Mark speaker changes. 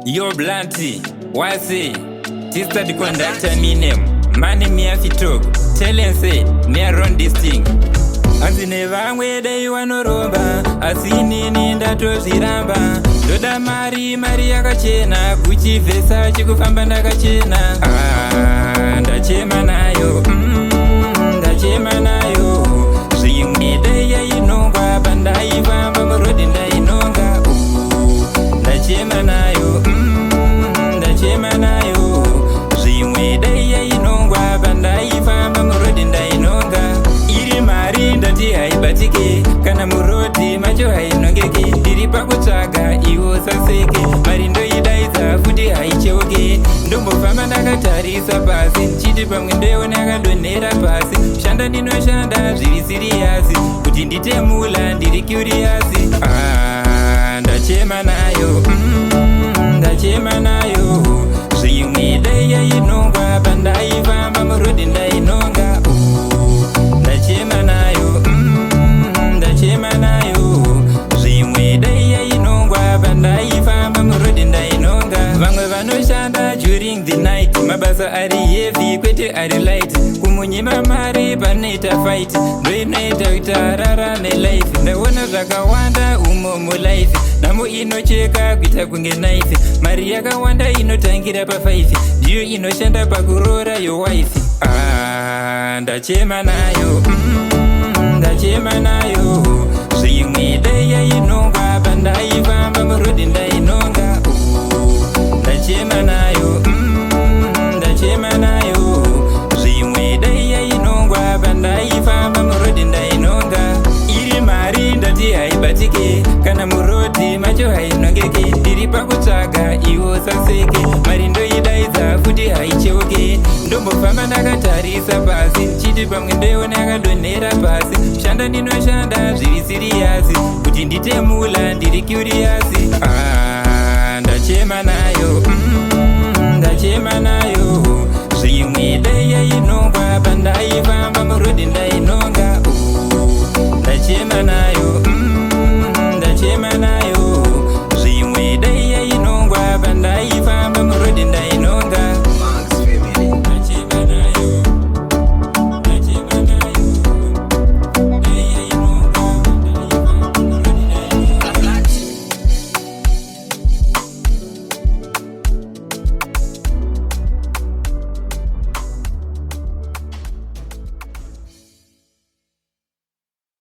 Speaker 1: Yo Blanty, Wasi, Sister the conductor me name, money me a fit talk, tell and say, me a run this thing. Anzi neva ngwede iwano romba, asini ninda toziramba. Doda mari akachena, kuchivesa chikufamba ndakachena. Ndachema nayo, ndachema nayo. Zvingwede yainongwa, pandaivamba murodi ndainonga. Ndachema nayo, ndachema nayo. Zvingwede yainongwa, pandaivamba murodi ndainonga. Iri mari ndati haibatike, kana murodi macho hainongeke. Ndiri pakutsvaga iwo saseke, mari ndoidaidza futi haicheuke. Ndombofamba ndakatarisa pasi, nchiti pamwe ndoiona yakadonhera pasi. Kushanda ndinoshanda zviri siriyasi, kuti nditemula ndiri curiasi. Ndachema nayo, ndachema nayo. Zvimwede yainongwa, pandaifamba murodi ndainonga. Ndachema nayo, ndachema nayo. Zvimwede yainongwa, pandaifamba murodi ndainonga. Vamwe vanoshanda during the night, mabasa ari heavy kwete ari light. Kumunyima mari panoita fight, ndoinoita kuti ararame life. Ndaona zvakawanda umo mulife, namo inocheka kuita kunge knife. Mari yakawanda inotangira pa5, ndiyo inoshanda pakuroora yowife. Ndachema nayo, ndachema nayo. Zvimwede yainongwa, pandaifamba murodi ndainonga. Ndachema nayo, ndachema nayo. Zvimwede yainongwa, pandaifamba murodi ndainonga. Iri mari ndati haibatike, kana murodi macho hainongeke. Ndiri pakutsvaga iwo saseke, mari ndoidaidza futi haicheuke. Ndombofamba ndakatarisa pasi, nchiti pamwe ndoiona yakadonhera pasi. Kushanda ndinoshanda zviri siriyasi, kuti nditemula ndiri curiasi. Ndachema nayo, ndachema nayo. Zvimwede yainongwa, pandaifamba murodi ndainonga. Ndachema nayo.